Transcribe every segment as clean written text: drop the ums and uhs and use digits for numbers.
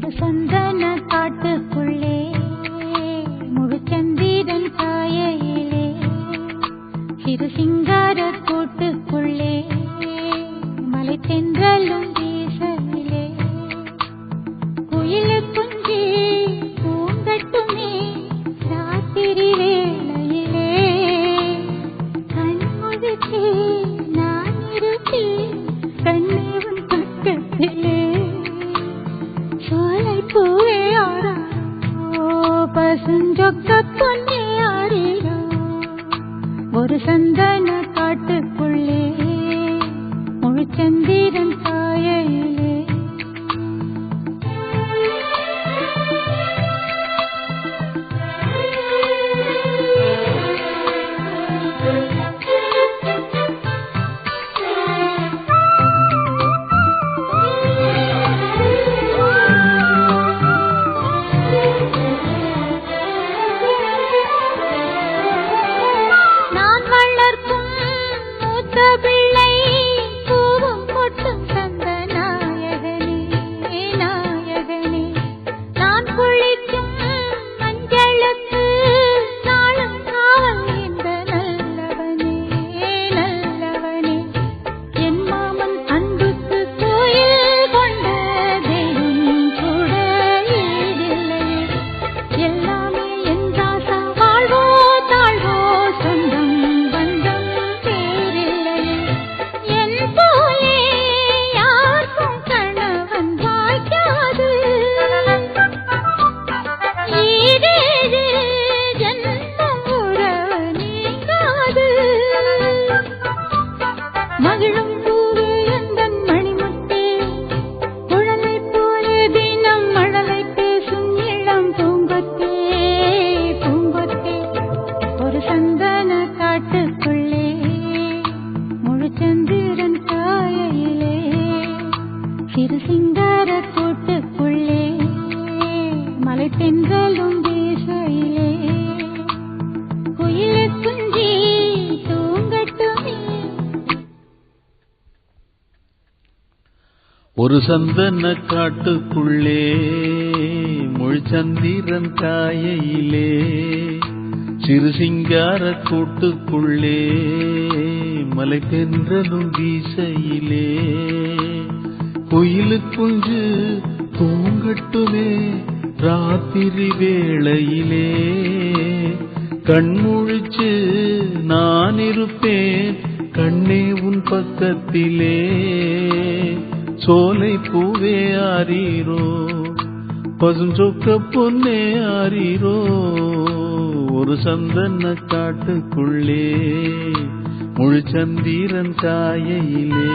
ஒரு சந்தன காட்டுக்குள்ளே முழுச்சந்திரன் காயையிலே சிறு சிங்கார கூட்டுக்குள்ளே மலை தென்றலும் வீசையிலே குயிலு குஞ்சி பூங்கட்டுமே ராத்திரி வேளையிலே கண்முழிச்சு நான் இருப்பேன் கண்ணேவன் பக்கத்திலே சோலை பூவே ஆராரோ பசுஞ்சொக்க பொன்னே ஆரீரோ ஒரு சந்தன காட்டுக்குள்ளே முழுச்சந்திரன் காயையிலே மகிழும் பூவே எந்தன் மணிமுத்தே குழலை போலே தினம் மழலை பேசும் இளம் பூங்கொத்தே பூங்கொத்தே ஒரு சந்தன காட்டுக்குள்ளே முழுச்சந்திரன் காயையிலே சிறு சிங்கார கூட்டுக்குள்ளே மலை தென்றலும் வீசையிலே குயிலு குஞ்சி தூங்கட்டுமே. ஒரு சந்தன காட்டுக்குள்ளே முழுச்சந்திரன் காயையிலே சிறு சிங்கார கூட்டுக்குள்ளே மலை தென்றலும் வீசையிலே குயிலு குஞ்சு தூங்கட்டுமே ராத்திரி வேளையிலே கண்முழிச்சு நான் இருப்பேன் கண்ணே உன் பக்கத்திலே சோலை பூவே ஆரீரோ பசுஞ்சொக்க பொன்னே ஆரீரோ ஒரு சந்தன காட்டுக்குள்ளே முழுச்சந்திரன் காயையிலே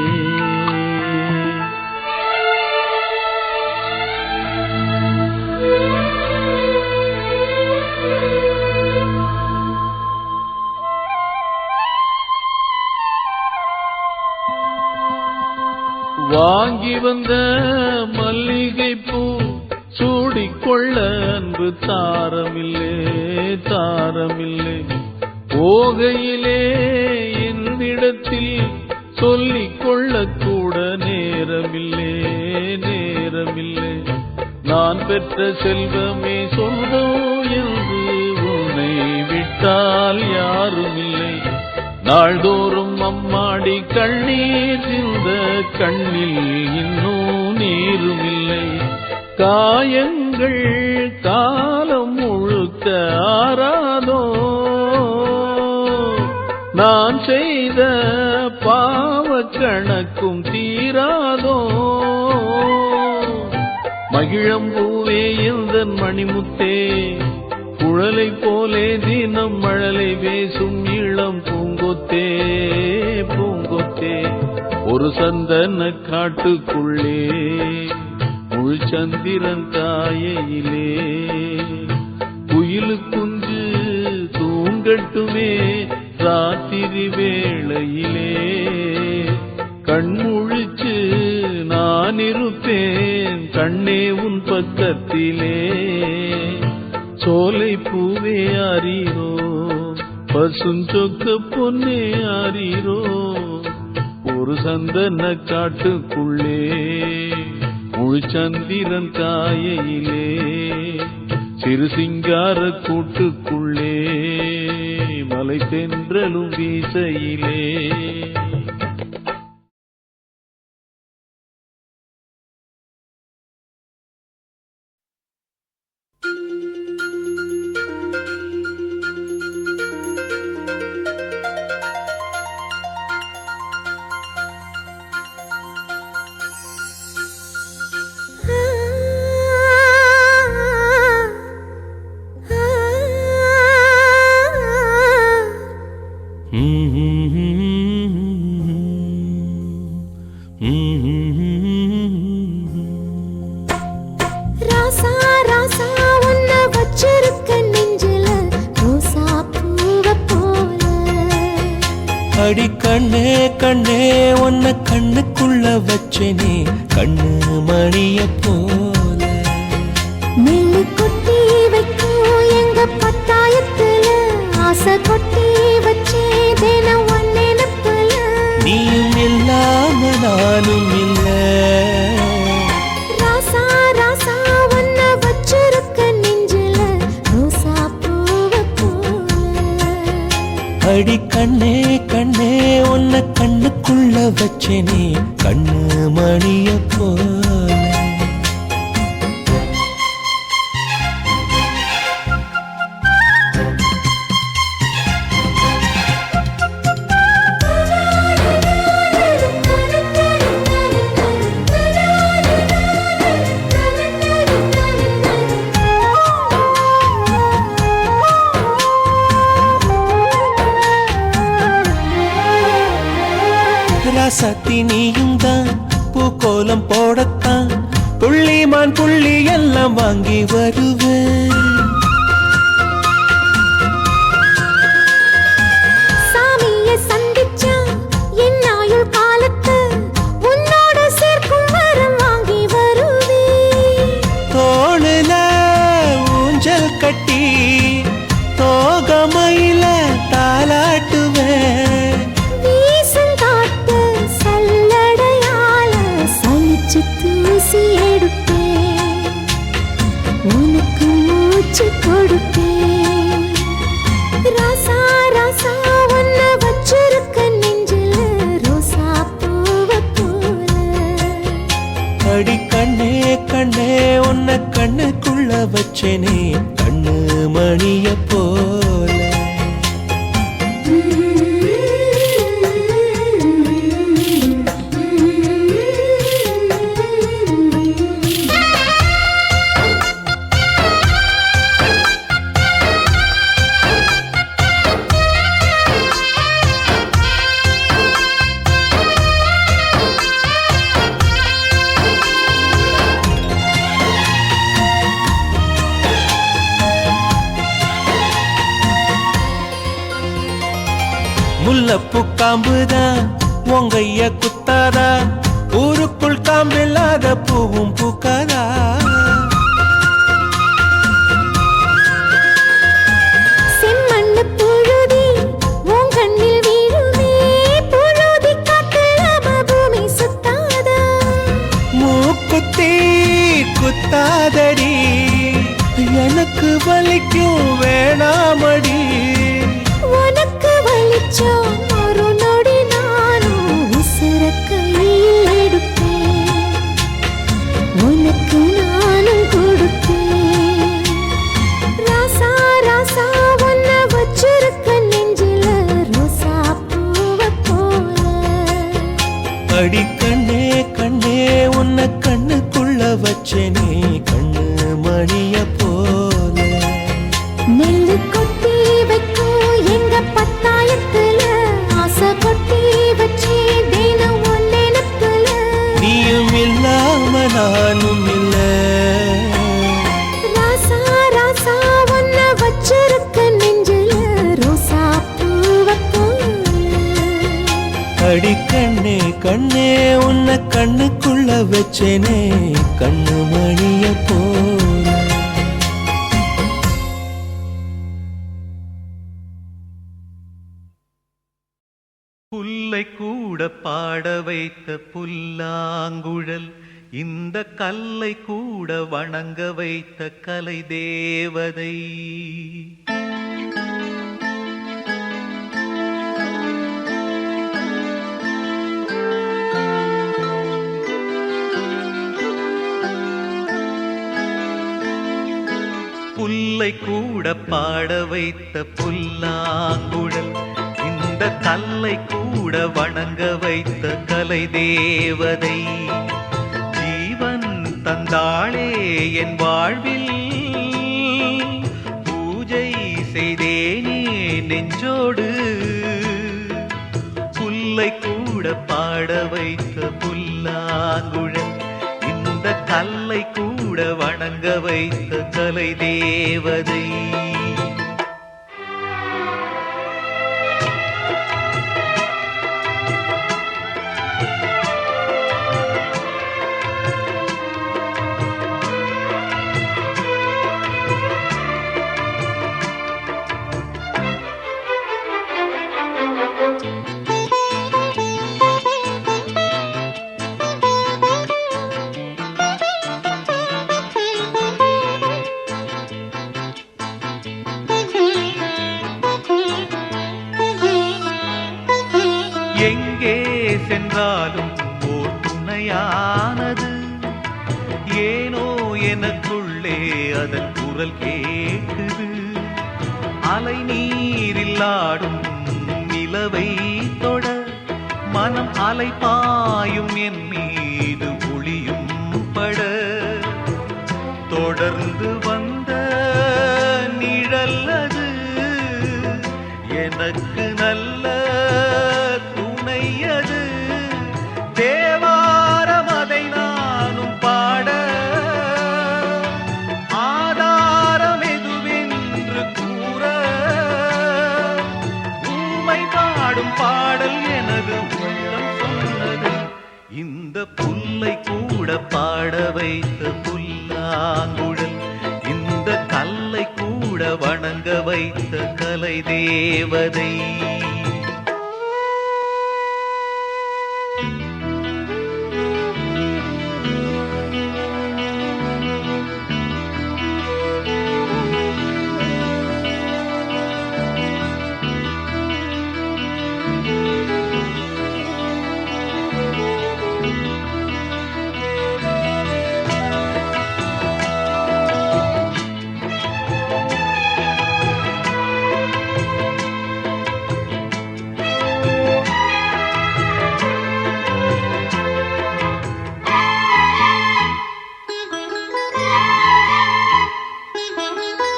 வாங்கி வந்த மல்லிகை பூ சூடிக்கொள்ள அன்பு தாரமில்லே தாரமில்லை போகையிலே என்னிடத்தில் சொல்லிக் கொள்ள கூட நேரமில்லே நேரமில்லை நான் பெற்ற செல்வமே சொல்வோம் என்று உன்னை விட்டால் யாருமில்லை நாள்தோறும் அம்மாடி கண்ணீர் சிந்த கண்ணில் இன்னும் நீருமில்லை காயங்கள் காலம் முழுக்க ஆறாதோ நான் செய்த பாவ கணக்கும் தீராதோ மகிழம்பூவே எந்தன் மணிமுத்தே குழலை போலே தினம் மழலை பேசும் இளம் பூங்கொத்தே பூங்கொத்தே ஒரு சந்தன காட்டுக்குள்ளே முழுச்சந்திரன் காயையிலே குயிலு குஞ்சு தூங்கட்டுமே ராத்திரி வேளையிலே கண்முழிச்சு நான் இருப்பேன் கண்ணே உன் பக்கத்திலே சோலை பூவே ஆரீரோ பசுஞ்சொக்க பொன்னே ஆரீரோ ஒரு சந்தன காட்டுக்குள்ளே முழு சந்திரன் காயையிலே சிறு சிங்கார கூட்டுக்குள்ளே மலை தென்றலும் வீசையிலே அடி கண்ணே கண்ணே உன்னை கண்ணுக்குள்ள வச்சனே கண்ணு மணிய போல நெல்லு கொட்டி வைக்கும் எங்க பத்தாயத்துல ஆசை கொட்டி வச்சே தினம் ஒன்னெனப்புல நீயும் இல்லாம நானும் இல்ல ராசா ராசா உன்னை வச்சிருக்க நெஞ்சில ரோசா பூவ போல அடி கண்ணே கண்ணே உன்னை கண்ணுக்குள்ள வச்சனே கண்ணு மணிய போல ராசாத்தி நீயும் தான் பூக்கோலம் போடத்தான் புள்ளிமான் புள்ளி எல்லாம் வாங்கி வருவேன் சாமிய சந்திச்சா என் ஆயுள் காலத்து உன்னோட சேர்க்கும் வரம் வாங்கி வருவேன் தோளுல ஊஞ்சல் கட்டி தோகமையில தாலாட்டுவேன் தூசி எடுப்பேன் உனக்கு மூச்சு கொடுப்பேன் ராசா ராசா உன்னை வச்சிருக்க நெஞ்சில ரோசா பூவ போல அடி கண்ணே கண்ணே உன்னை கண்ணுக்குள்ள வச்சனே கண்ணு மணிய போல முல்லப்பூ காம்புதான் உங்கைய குத்தாதா ஊருக்குள் காம்பில்லாத பூவும் பூக்காதா செம்மண்ணு புழுதி உன் கண்ணில் வீழுமே புழுதி காத்துல பூமி சுத்தாதா மூக்குத்தி குத்தாதடி எனக்கு வலிக்கும் வேணாமடி உனக்கு வலிச்சோம் ஒரு நொடி நானும் உசுர கையில் எடுப்பேன் உனக்கு நானும் கொடுப்பேன் ராசா ராசா உன்னை வச்சிருக்க நெஞ்சில ரோசா பூவ போல அடி கண்ணே கண்ணே உன்னை கண்ணுக்குள்ள வச்சனே கண்ணு மணிய போல நெல்லு கொட்டி வைக்கும் எங்க பத்தாயத்துல ஆசை கொட்டி வச்சே தினம் ஒன்னெனப்புல நீயும் இல்லாம நானும் இல்ல ராசா ராசா உன்னை வச்சிருக்க நெஞ்சில ரோசா பூவ போல அடி கண்ணே கண்ணே உன்னை கண்ணுக்குள்ள வச்சனே கண்ணு மணிய போல புல்லை கூட பாட வைத்த புல்லாங்குழல் இந்த கல்லை கூட வணங்க வைத்த கலை தேவதை. புல்லை கூட பாட வைத்த புல்லாங்குழல், இந்த கல்லை கூட வணங்க வைத்த கலை தேவதை. ஜீவன் தந்தாளே என் வாழ்வில், பூஜை செய்தேனே நெஞ்சோடு. புல்லை கூட பாட வைத்த புல்லாங்குழல், இந்த கல்லை கூட வணங்க வைத்த கலை தேவதை. எங்கே சென்றாலும் ஓர் துணையானது, ஏனோ எனக்குள்ளே அதன் குரல் கேட்குது. அலை நீரில் ஆடும் நிலவை தொட, மனம் அலை பாயும் என் மீது ஒளியும் பட. தொடர்ந்து வந்த நிழல்லது, எனக்கு நல்ல துணையது. தேவாரம் அதை நானும் பாட, ஆதாரம் எதுவென்று கூற. ஊமை பாடும் பாடல் எனது உள்ளம் சொன்னது. இந்த புல்லை கூட பாட வைத்த புல்லாங்குழல், இந்த கல்லை கூட வணங்க வைத்த கலை தேவதை.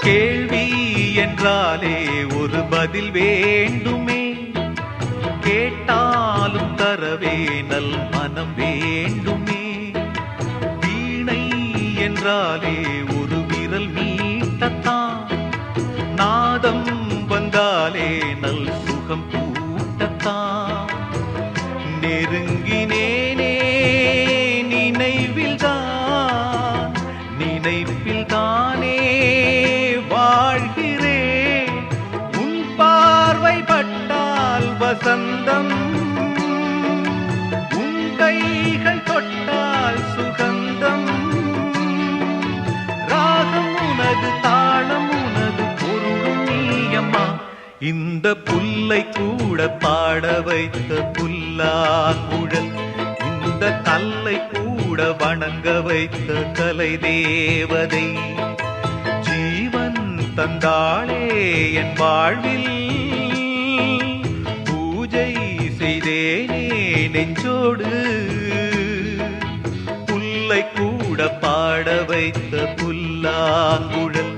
கேள்வி என்றாலே ஒரு பதில் வேண்டுமே, கேட்டாலும் தரவே நல் மனம் வேண்டுமே. வீணை என்றாலே ஒரு விரல் மீட்டத்தான், நாதம் வந்தாலே நல் சுகம் கூட்டத்தான். நெருங்கினேனே நினைவில்தான், நினைப்பில்தானே வாழ்கிறேன். உன் பார்வை பட்டால் வசந்தம், உன் கைகள் தொட்டால் சுகந்தம். ராகம் உனது, தாளம் உனது, பொருளும் நீயம்மா. இந்த புல்லை கூட பாட வைத்த புல்லாங்குழல், இந்த கல்லை கூட வணங்க வைத்த கலை தேவதை. ஜீவன் தந்தாளே என் வாழ்வில், பூஜை செய்தேனே நெஞ்சோடு. புல்லை கூட பாட வைத்த புல்லாங்குழல்,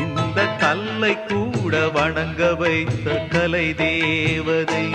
இந்த கல்லை கூட வணங்க வைத்த கலை தேவதை.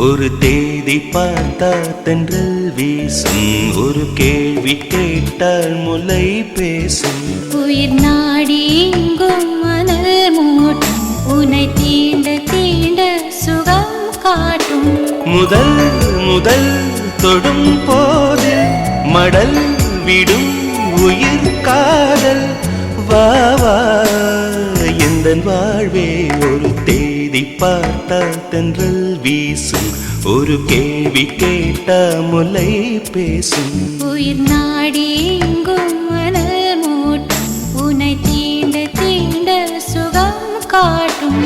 ஒரு தேதி பார்த்தா தென்றல் வீசும், ஒரு கேள்வி கேட்டால் முலை பேசும். உயிர் நாடி எங்கும் மணல் மூட்டும், உன்னை தீண்ட தீண்ட சுகம் காட்டும். முதல் முதல் தொடும் போது மடல் விடும் உயிர் காதல். வா வா எந்தன் வாழ்வே ஒரு தேதி பார்த்தா தென்றல் வீசும், ஒரு கேள்வி கேட்டா முலை பேசும். உயிர் நாடி எங்கும் மணல் மூட்டும், உன்னை தீண்ட தீண்ட சுகம் காட்டும்.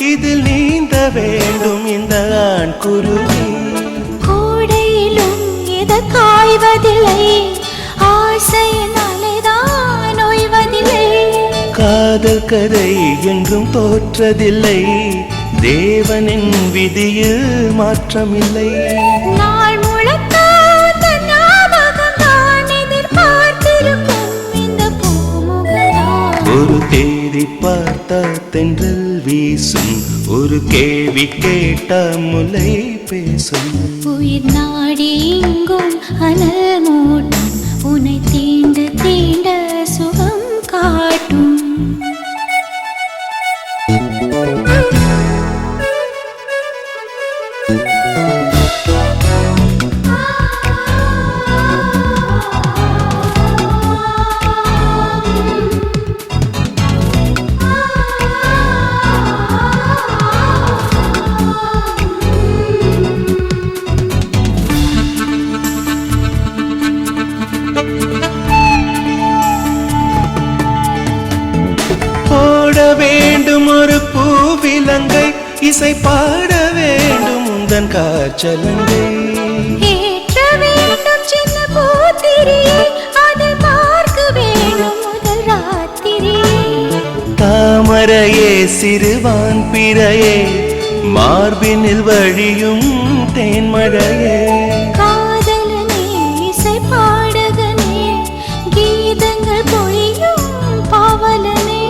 இதில் நீந்த வேண்டும் இந்த ஆண் குருவி. கோடையிலும் எது காய்வதில்லை, ஆசையினாலேதான் ஓய்வதில்லை. காதல் கதை என்றும் தோற்றதில்லை, தேவனின் விதியில் மாற்றமில்லை. நாள் முழக்க தன் ஞாபகம் தான் எதிர்பார்த்திருக்கும் இந்த பூமுகதான். ஒரு தேதி பார்த்தா தென்றல் வீசும், ஒரு கேள்வி கேட்டா முலை பேசும். உயிர் நாடி எங்கும் அனல் மூட்டும், உன்னை தீண்ட தீண்ட சுகம் காட்டும். வேண்டும் ஒரு பூவிலங்கை, இசை பாட வேண்டும் உந்தன் காற்றலங்கை. ஏற்ற வேண்டும் சின்ன பூத்திரியை, அதை பார்க்க வேண்டும் முதல் ராத்திரியை. தாமரையே சிறுவான் பிறையே, மார்பினில் வழியும் தேன்மழையே. காதலனே இசை பாடகனே, கீதங்கள் பொழியும் பாவலனே.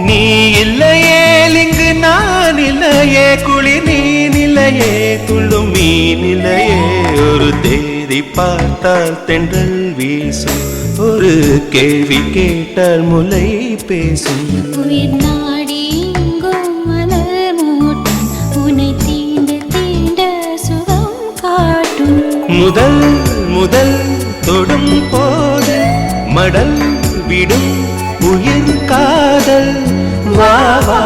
நீ இல்லையே இங்கு நான் இல்லையே, குளி நீ நிலையே துள்ளும் மீ நிலையே. ஒரு தேதி பார்த்தால் தென்றல் வீசும், ஒரு கேள்வி கேட்டால் முலை பேசும். உயிர் நாடி எங்கும் மணல் மூட்டும், உன்னை தீண்ட தீண்ட சுகம் காட்டும். முதல் முதல் தொடும் போது மடல் விடும் உயிர் காதல். வா வா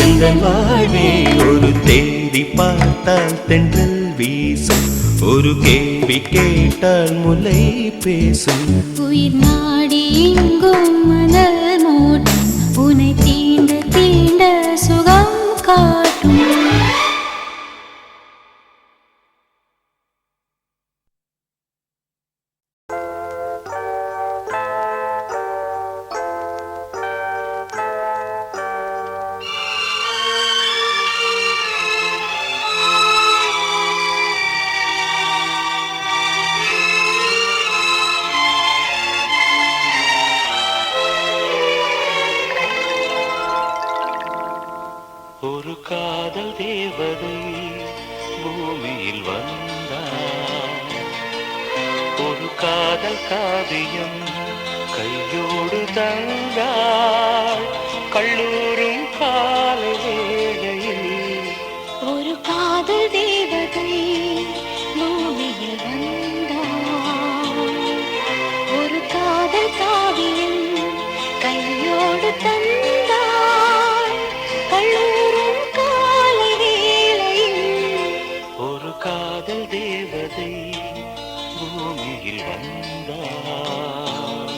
எந்தன் வாழ்வே ஒரு தேதி பார்த்தால் தென்றல் வீசும், ஒரு கேள்வி கேட்டால் முலை பேசும். உயிர் நாடி எங்கும் மணல் மூட்டும், உன்னை தீண்ட தீண்ட சுகம் காட்டும். ஒரு காதல் தேவதை பூமியில் வந்தார், ஒரு காதல் காவியம் கையோடு தந்தாள். கல்லூரும் காலை வேளையில் ஒரு காதல் தேவதை பூமியில் வந்தாள், ஒரு காதல் காவியம் கையோடு தந்தாள். கல்லூரும் காலை வேளையில் ஒரு காதல் தேவதை பூமியில் வந்தாள்.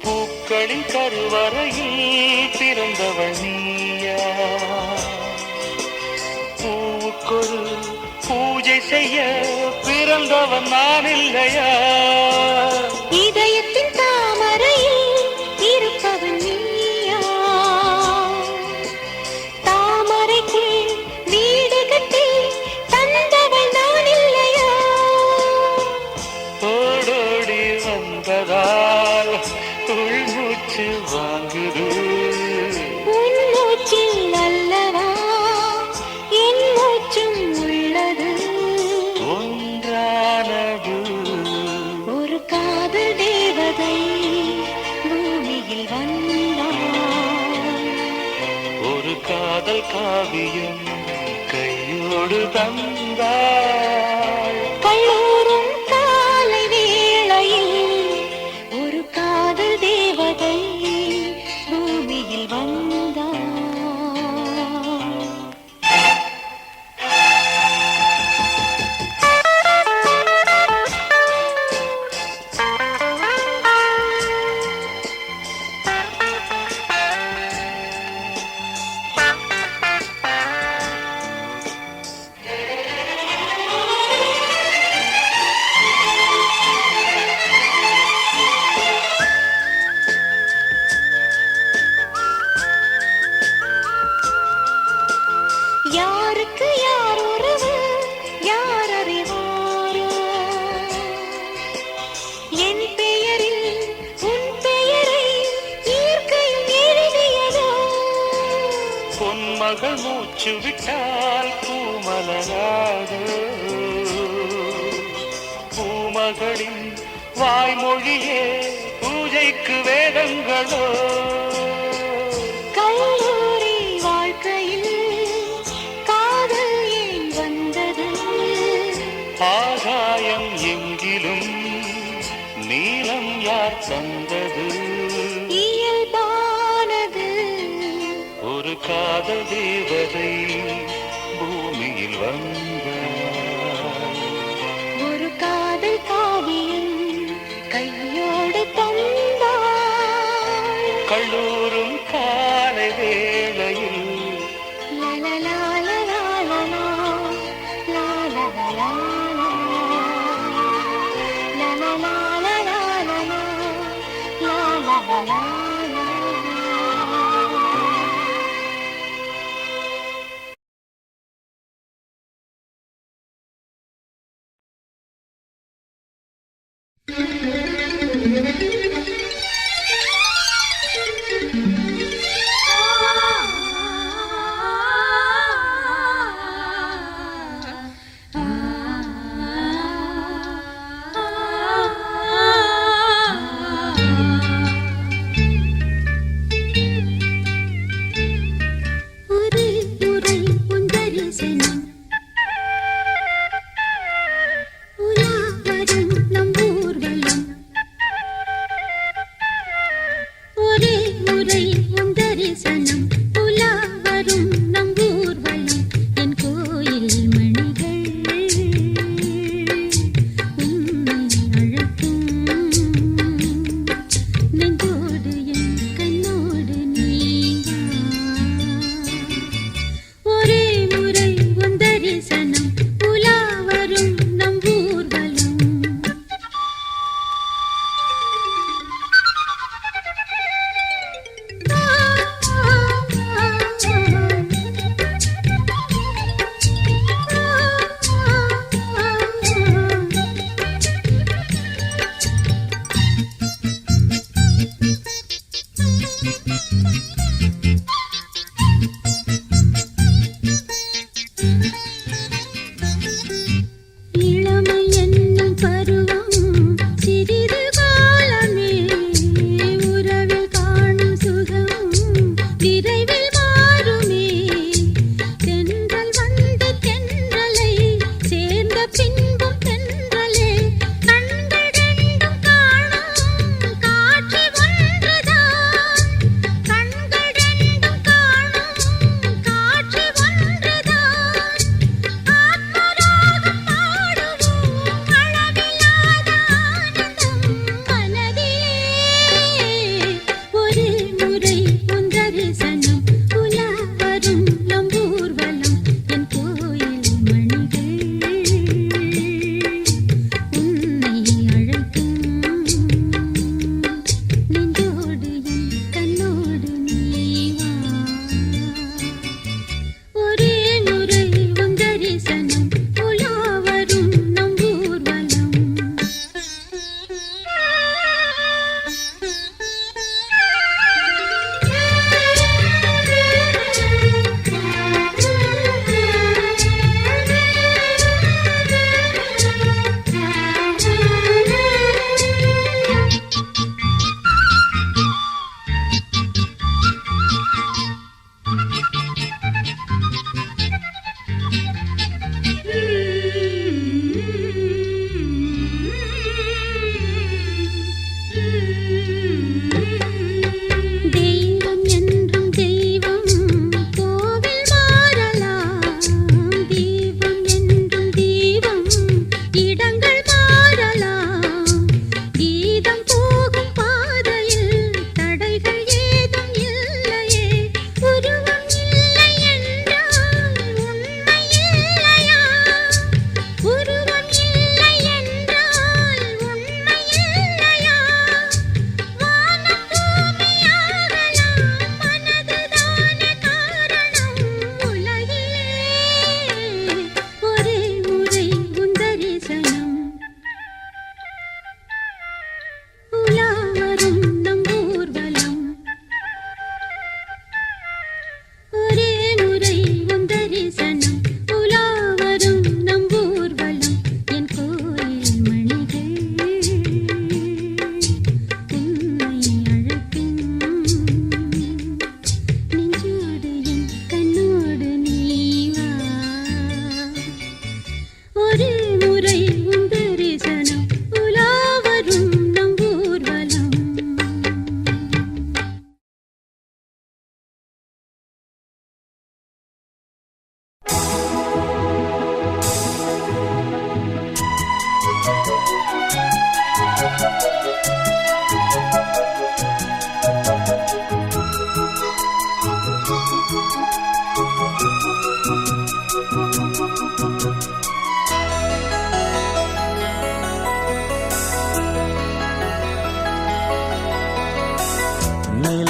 பூக்களின் கருவறையில் பிறந்தவள் நீயா? பூவுக்கொரு பூஜை செய்ய பிறந்தவன் நான் இல்லையா? இதயத்தின் தாமரையில் இருப்பவன் நீயா? தாமரைக்கு வீடு கட்டி தந்தவள் நான் இல்லையா? ஓடோடி வந்ததால் உள்மூச்சு வாங்குது. உன் மூச்சில் அல்லவா என் மூச்சும் உள்ளது. ஒன்றானது ஒரு காதல் தேவதை பூமியில் வந்தாள். ஒரு காதல் காவியம் கையோடு தந்தாள். கல்லூரும் காலை வேளையில் ஒரு காதல் தேவதை பூமியில் வந்தாள். யாருக்கு யார் உறவு யார் அறிவாரோ? என் பெயரில் உன் பெயரை இயற்கையும் எழுதியதோ? பொன்மகள் மூச்சு விட்டால் பூமலராது. பூமகளின் வாய்மொழியே பூஜைக்கு வேதங்களோ? கல்லூரி வாழ்க்கையில் காதல் ஏன் வந்தது? ஆகாயம் எங்கிலும் நீலம் யார் தந்தது? இயல்பானது ஒரு காதல் தேவதை பூமியில் வந்தாள். ஒரு காதல் காவியம் கையோடு தந்தாள். கல்லூரும் காலை வேளையில் லலலாலலாலலா, லாலலலாலலா, லலலாலலாலலா, லாலலலாலலா. ஒரு முறை உன் தரிசனம் உலா வரும் நம் ஊர்வலம்.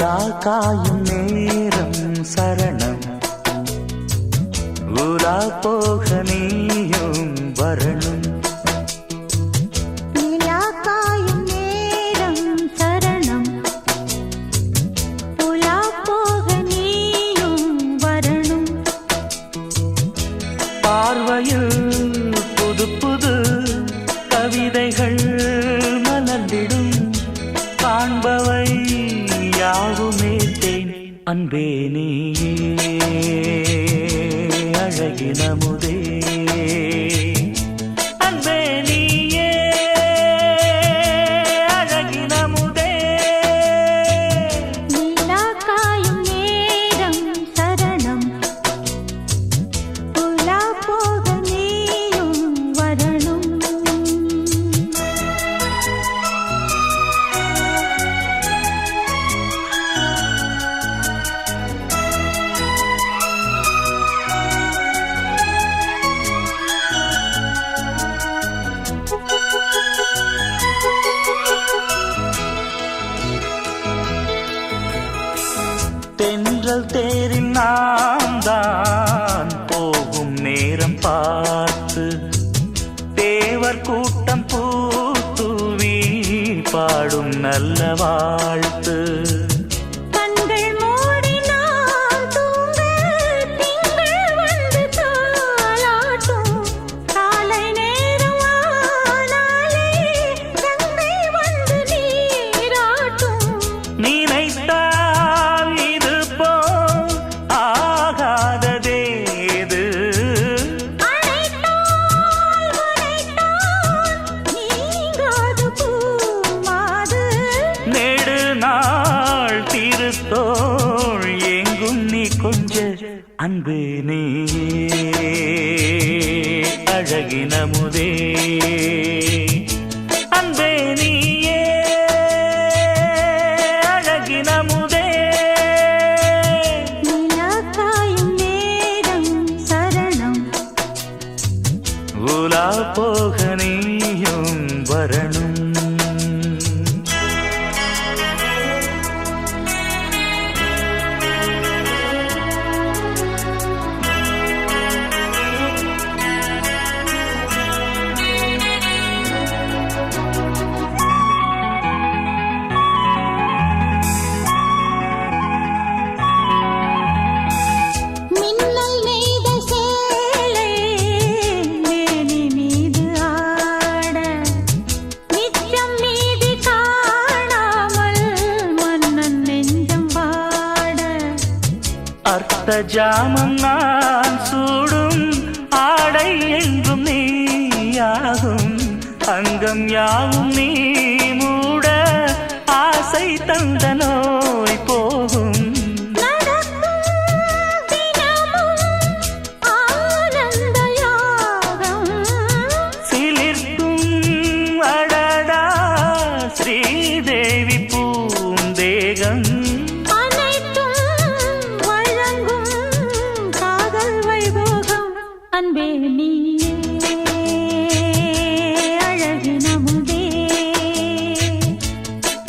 உலா காயும் நேரம் சரணம் உலா போக நீயும் வரணும் நிலா காயும் நேரம் சரணம் உலா போக நீயும் வரணும் பார்வையில் புது புது கவிதைகள் மலர்ந்திடும் காண்பவை யாவுமே தேன் அன்பே நீயே அழகினமுதே அன்பே நீயே அழகினமுதே நிலா காயும் நேரம் சரணம் உலா போக நீயும் வரணும் தென்றல் தேரில் நாம் தான் போகும் நேரம் பார்த்து தேவர் கூட்டம் பூத்துவி பாடும் நல்ல வாழ்த்து கண்கள் மூடினால் தூங்க திங்கள் வந்து தாலாட்டும் காலை நேரம் ஆனாலே கங்கை வந்து நீராட்டும் நினைத்தால் இது போல் ஆகாததேது அழைத்தால் உரைத்தால் நீங்காது பூமாது நெடு நாள் திருத்தோள் எங்கும் நீ கொஞ்ச அன்பு நீயே அழகினமுதே அன்பே நீயே அழகினமுதே நிலா காயும் நேரம் சரணம் உலா போக நீயும் வரணும் மின்னல் நெய்த சேலை மேனி மீது ஆட நிச்சம் மீதி காணாமல் மன்னன் நெஞ்சம் வாட அர்த்த ஜாமம் நான் சூடும் ஆடை என்றும் நீயாகும் அங்கம் யாவும் நீ மூட ஆசை தந்த நோய் போகும் நடக்கும் தினமும் ஆனந்த யாகம் சிலிர்க்கும் அடடா ஸ்ரீதேவி பூந்தேகம் அனைத்தும் வழங்கும் காதல் வைபோகம் அன்பே நீயே அழகினமுதே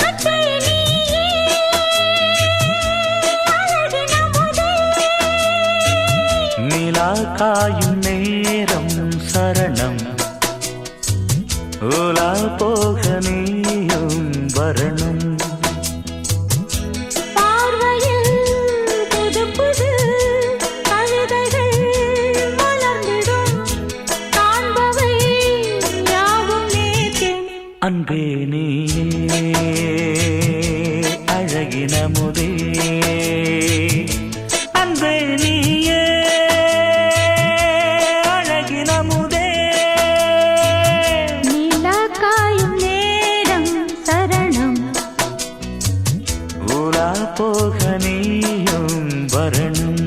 அன்பே நீயே அழகினமுதே நிலா காயும் நேரம் சரணம் உலா போக நீயும் வரணும் பார்வையில் புது புது கவிதைகள் மலர்ந்திடும் காண்பவை யாவும் நேர்த்தேன் அன்பே நீயே அழகினமுதே அன்பே நீயே அழகினமுதே நிலா காயும் நேரம் சரணம் உலா போக நீயும் வரணும்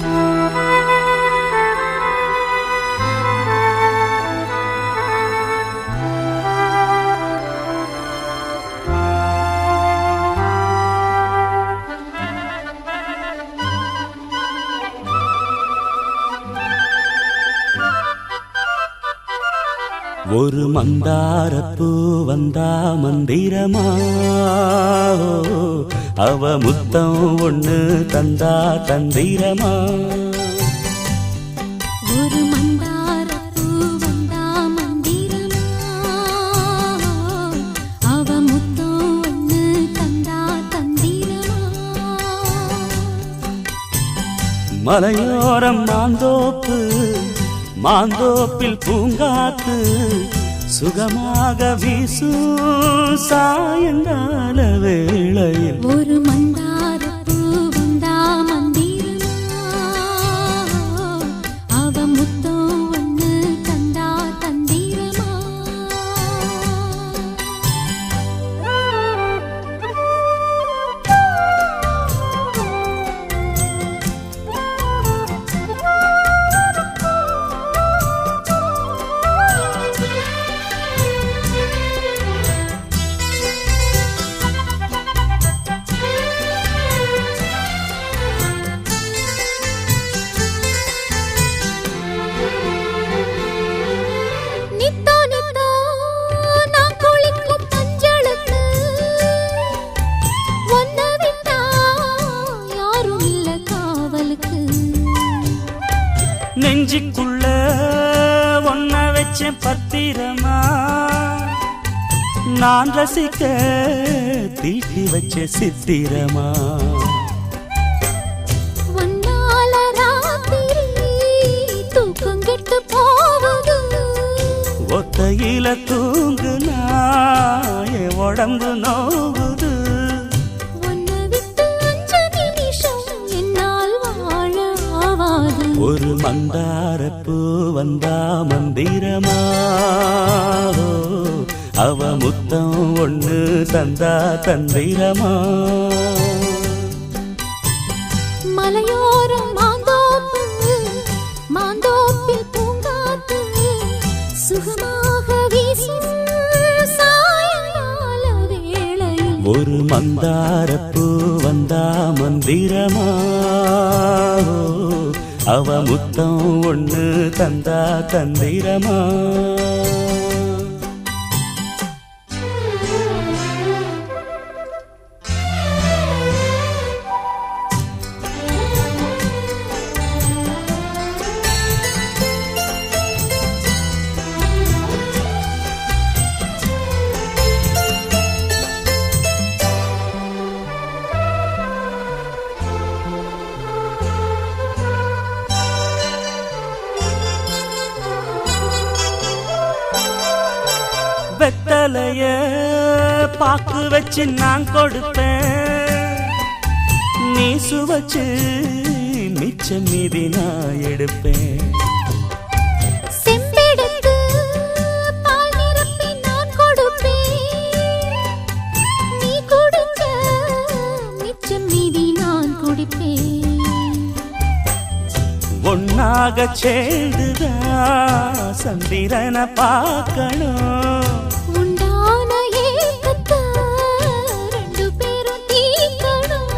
ஆ ஒரு மந்தாரப்பூ வந்தா மந்திரமா, அவ முத்தம் ஒண்ணு தந்தா தந்திரமா. ஒரு மந்தாரப்பூ வந்தா மந்திரமா, அவ முத்தம் ஒண்ணு தந்தா தந்திரமா. மலையோரம் மாந்தோப்பு, மாந்தோப்பில் பூங்காத்து சுகமாக வீசும் சாயங்கால வேளையில். ஒரு மந்தாரப்பூ வந்தா மந்திரமா, அவ முத்தம் ஒண்ணு தந்தா தந்திரமா. நித்தோ நித்தோ நான் குளிக்கும் மஞ்சளுக்கு ஒன்ன விட்டா யாரும் இல்ல காவலுக்கு. நெஞ்சுக்குள்ள ஒன்ன வச்சேன் பத்திரமா, நான் ரசிக்க தீட்டி வச்ச சித்திரமா. ஒன்னால ராத்திரி தூக்கம் கெட்டு போவது, ஒத்தையில தூங்குனா என் உடம்பு நோவுது. ஒன்ன விட்டு 5 நிமிஷம் என்னால் வாழ ஆவாது. ஒரு மந்தாரப்பூ வந்தா மந்திரமா, அவ முத்தம் ஒண்ணு தந்தா தந்திரமா. மலையோரம் மாந்தோப்பு, மாந்தோப்பில் பூங்காத்து சுகமாக வீசும் சாயங்கால வேளையில். ஒரு மந்தாரப்பூ வந்தா மந்திரமா, அவ முத்தம் ஒண்ணு தந்தா தந்திரமா. வெத்தலைய பாக்கு வச்சு நான் கொடுப்பேன், நீ சுவச்சு மிச்சம் மீதி நான் எடுப்பேன். செம்பெடுத்து பால் நிரப்பி நான் கொடுப்பேன், நீ குடிச்ச மிச்சம் மீதி நான் குடிப்பேன். ஒன்னாக சேர்ந்துதான் சந்திரனை பார்க்கணும், உண்டான ஏக்கத்தை 2 பேரும் தீர்க்கணும்.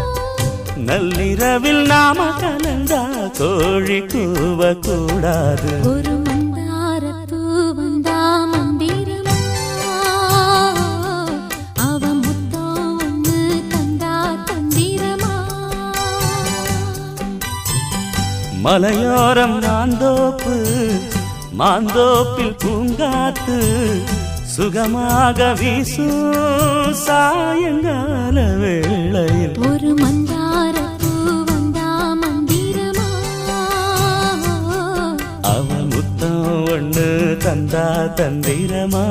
நள்ளிரவில் நாம கலந்தா கோழி கூவ கூடாது. ஒரு மந்தாரப்பூ வந்தா மந்திரமா, அவ முத்தம் ஒண்ணு தந்தா தந்திரமா. மலையோரம் மாந்தோப்பு, மாந்தோப்பில் பூங்காத்து சுகமாக வீசும் சாயங்கால வேளையில். ஒரு மந்தாரப்பூ வந்தா மந்திரமா, அவ முத்தம் ஒண்ணு தந்தா தந்திரமா.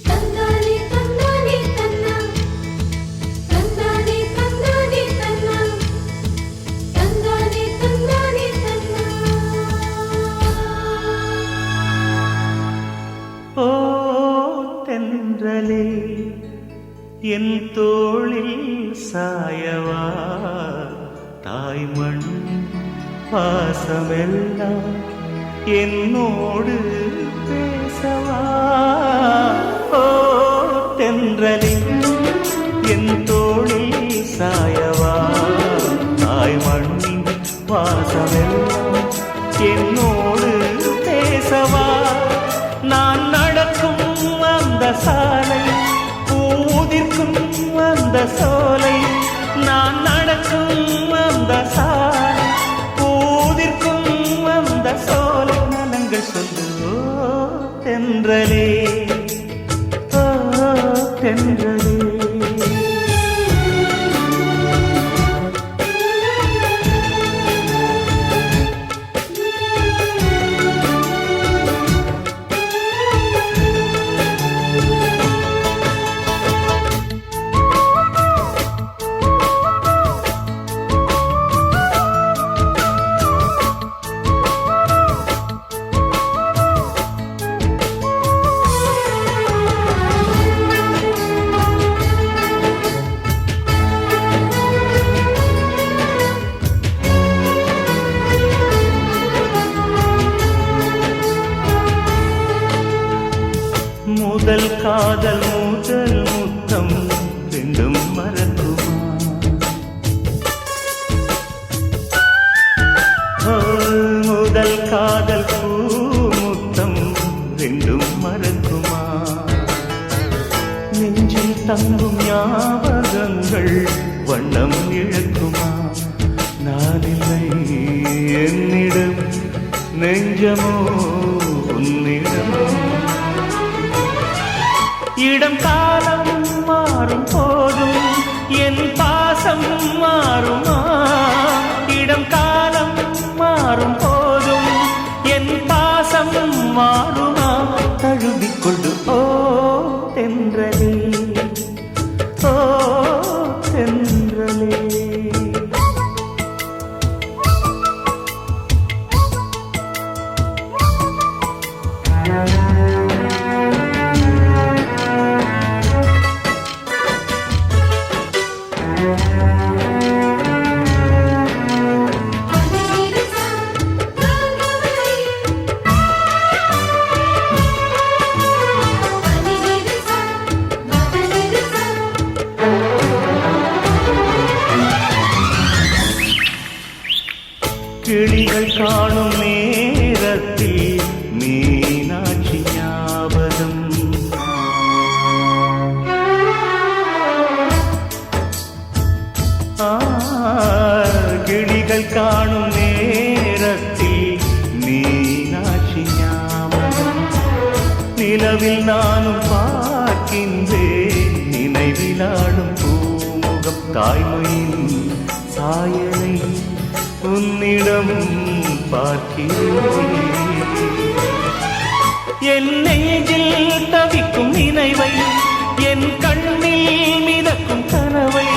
தந்தானே தந்தானே தன்னா, தந்தானே தந்தானே தன்னா, தந்தானே தந்தானே தன்னா. ஓ தென்றலே என் தோளில் சாயவா தாய்மண் பாசமெல்லாம் என்னோடு பேசவா ஓ தென்றலில் என் தோளில் சாயவா தாய்மண்ணின் பாசமெல்லாம் என்னோடு பேசவா நான் நடக்கும் அந்த சாலை பூதிர்க்கும் அந்த சோலை நான் நடக்கும் அந்த சாலை பூதிர்க்கும் அந்த சோலை நலங்கள் சொல்லு தென்றலே ஓ தென்றலே முதல் காதல் முதல் முத்தம் ரெண்டும் மறக்குமா முதல் காதல் பூ முத்தம் ரெண்டும் மறக்குமா நெஞ்சில் தங்கும் ஞாபகங்கள் வண்ணம் இழக்குமா நானில்லை என்னிடம் நெஞ்சமோ உன்னிடம் இடம் காலம் மாறும் போதும் என் பாசம் மாறுமா இடம் காலம் மாறும் போதும் என் பாசம் மாறுமா தழுவிக்கொண்டு ஓ தென்றலே ஓ தென்றலே கிளிகள் காணும் நேரத்தில் மீனாட்சி ஞாபகம் கிளிகள் காணும் நேரத்தில் மீனாட்சி ஞாபகம் நிலவில் நானும் பார்க்கின்றேன் நினைவிலாடும் பூமுகம் தாய்மையின் சாயலை உன்னிடம் பார்க்கிறேன் என் நெஞ்சில் தவிக்கும் நினைவை என் கண்ணில் மிதக்கும் கனவை